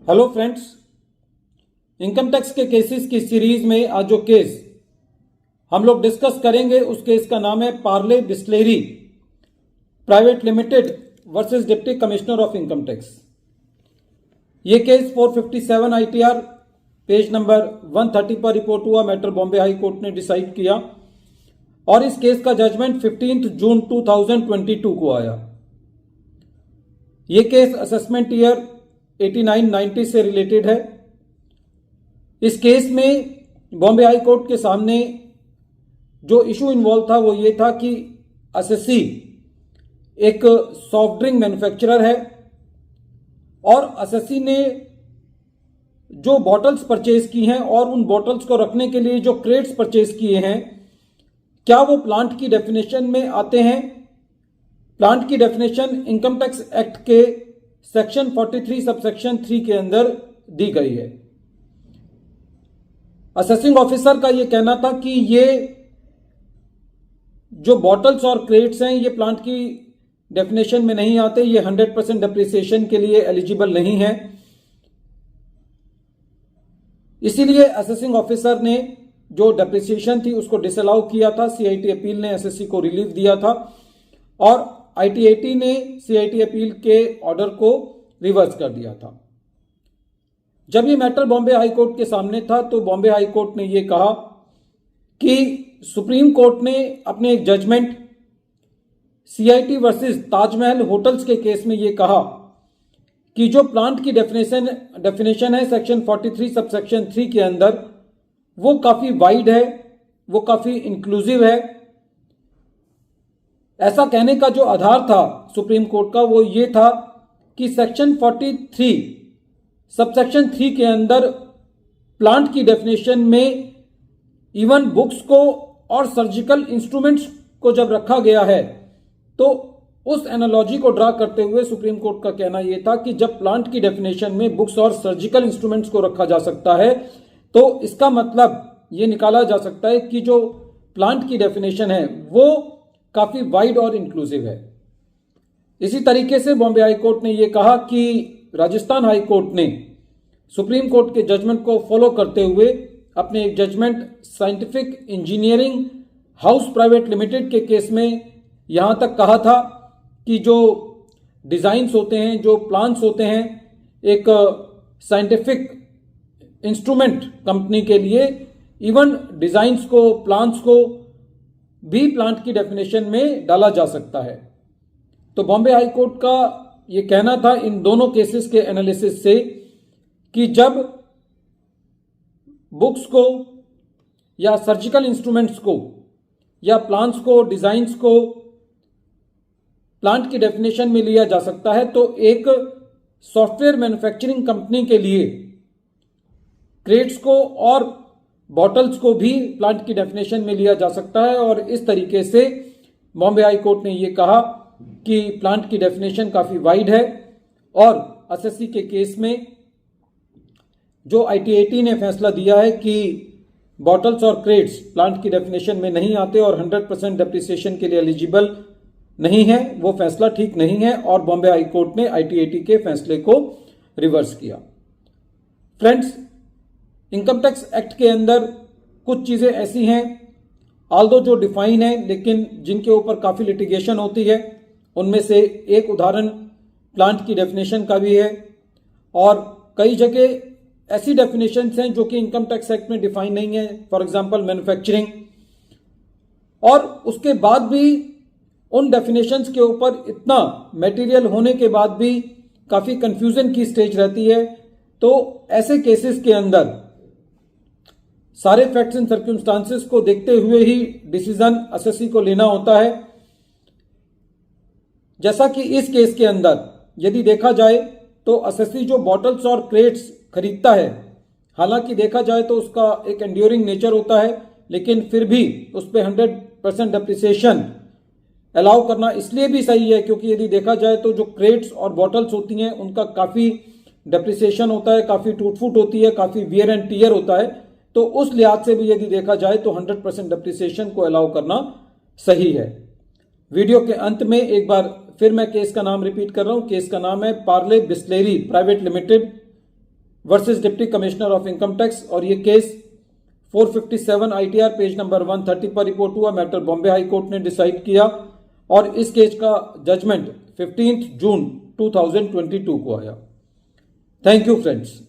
Hello friends, income tax के cases की series में आज जो केस हम लोग डिस्कस करेंगे उस केस का नाम है Parle Bisleri private limited versus deputy commissioner of income tax. ये केस 457 आईटीआर पेज नंबर 130 पर रिपोर्ट हुआ। मैटर बॉम्बे हाई कोर्ट ने डिसाइड किया और इस केस का जजमेंट 15 जून 2022 को आया। ये केस असेसमेंट ईयर 89-90 से रिलेटेड है। इस केस में बॉम्बे हाई कोर्ट के सामने जो इशू इन्वॉल्व था वो ये था कि एसएससी एक सॉफ्ट ड्रिंक मैन्युफैक्चरर है और एसएससी ने जो बॉटल्स परचेज की हैं और उन बॉटल्स को रखने के लिए जो क्रेट्स परचेज किए हैं, क्या वो प्लांट की डेफिनेशन में आते हैं? प्लांट की डेफिनेशन इनकम टैक्स एक्ट के सेक्शन 43 सबसेक्शन 3 के अंदर दी गई है। असेसिंग ऑफिसर का यह कहना था कि ये जो बॉटल्स और क्रेट्स हैं ये प्लांट की डेफिनेशन में नहीं आते, ये 100% डेप्रिसिएशन के लिए एलिजिबल नहीं है। इसीलिए असेसिंग ऑफिसर ने जो डेप्रिसिएशन थी उसको डिसअलाउ किया था। सीआईटी अपील ने एसएससी को रिलीफ दिया था और आईटीएटी ने सीआईटी अपील के ऑर्डर को रिवर्स कर दिया था। जब ये मैटर बॉम्बे हाई कोर्ट के सामने था तो बॉम्बे हाई कोर्ट ने ये कहा कि सुप्रीम कोर्ट ने अपने एक judgment CIT versus Taj Mahal hotels के केस में ये कहा कि जो प्लांट की डेफिनेशन है सेक्शन 43 सबसेक्शन 3 के अंदर वो काफी वाइड है, वो काफी इंक्लूसिव है। ऐसा कहने का जो आधार था सुप्रीम कोर्ट का वो ये था कि सेक्शन 43 सबसेक्शन 3 के अंदर प्लांट की डेफिनेशन में इवन बुक्स को और सर्जिकल इंस्ट्रूमेंट्स को जब रखा गया है तो उस एनालॉजी को ड्रा करते हुए सुप्रीम कोर्ट का कहना यह था कि जब प्लांट की डेफिनेशन में बुक्स और सर्जिकल इंस्ट्रूमेंट्स को रखा जा सकता है तो इसका मतलब यह निकाला जा सकता है कि जो प्लांट की डेफिनेशन है वो काफी वाइड और इंक्लूसिव है। इसी तरीके से बॉम्बे हाई कोर्ट ने यह कहा कि राजस्थान हाई कोर्ट ने सुप्रीम कोर्ट के जजमेंट को फॉलो करते हुए अपने एक judgment scientific engineering house private limited के केस में यहां तक कहा था कि जो डिजाइन्स होते हैं, जो प्लान्स होते हैं, एक साइंटिफिक इंस्ट्रूमेंट कंपनी के लिए इवन डिजाइन्स को, प्लान्स को भी प्लांट की डेफिनेशन में डाला जा सकता है। तो बॉम्बे हाई कोर्ट का यह कहना था इन दोनों केसेस के एनालिसिस से कि जब बुक्स को या सर्जिकल इंस्ट्रूमेंट्स को या प्लान्स को, डिजाइन्स को प्लांट की डेफिनेशन में लिया जा सकता है तो एक सॉफ्टवेयर मैन्युफैक्चरिंग कंपनी के लिए क्रेट्स को और बॉटल्स को भी प्लांट की डेफिनेशन में लिया जा सकता है। और इस तरीके से बॉम्बे हाई कोर्ट ने यह कहा कि प्लांट की डेफिनेशन काफी वाइड है और एसएससी के केस में जो आईटीएटी ने फैसला दिया है कि बॉटल्स और क्रेट्स प्लांट की डेफिनेशन में नहीं आते और 100% डेप्रिसिएशन के लिए एलिजिबल नहीं है, वो फैसला ठीक नहीं है और बॉम्बे हाई कोर्ट ने आईटीएटी के फैसले को रिवर्स किया। फ्रेंड्स, इनकम टैक्स एक्ट के अंदर कुछ चीजें ऐसी हैं आल्दो जो डिफाइन है लेकिन जिनके ऊपर काफी लिटिगेशन होती है। उनमें से एक उदाहरण प्लांट की डेफिनेशन का भी है और कई जगह ऐसी डेफिनेशंस हैं जो कि इनकम टैक्स एक्ट में डिफाइन नहीं है, फॉर एग्जांपल मैन्युफैक्चरिंग। और उसके बाद भी उन डेफिनेशंस के ऊपर इतना मटेरियल होने के बाद भी काफी कंफ्यूजन की स्टेज रहती है। तो ऐसे केसेस के अंदर सारे फैक्ट्स एंड सर्कमस्टांसेस को देखते हुए ही डिसीजन एसएससी को लेना होता है। जैसा कि इस केस के अंदर यदि देखा जाए तो एसएससी जो बॉटल्स और क्रेट्स खरीदता है, हालांकि देखा जाए तो उसका एक एंड्योरिंग नेचर होता है लेकिन फिर भी उस पर 100% डेप्रिसिएशन अलाउ करना इसलिए भी सही है क्योंकि यदि देखा जाए तो जो क्रेट्स और बॉटल्स होती हैं उनका काफी डेप्रिसिएशन होता है, काफी टूट फूट होती है, काफी वियर एंड टीयर होता है। तो उस लिहाज से भी यदि देखा जाए तो 100% डेप्रिसिएशन को अलाउ करना सही है। वीडियो के अंत में एक बार फिर मैं केस का नाम रिपीट कर रहा हूं। केस का नाम है Parle Bisleri private limited versus deputy commissioner of income tax, और ये केस 457 ITR पेज नंबर 130 पर रिपोर्ट हुआ। मैटर बॉम्बे हाई कोर्ट ने डिसाइड किया और इस केस का जजमेंट 15 जून 2022 को आया। Thank you friends.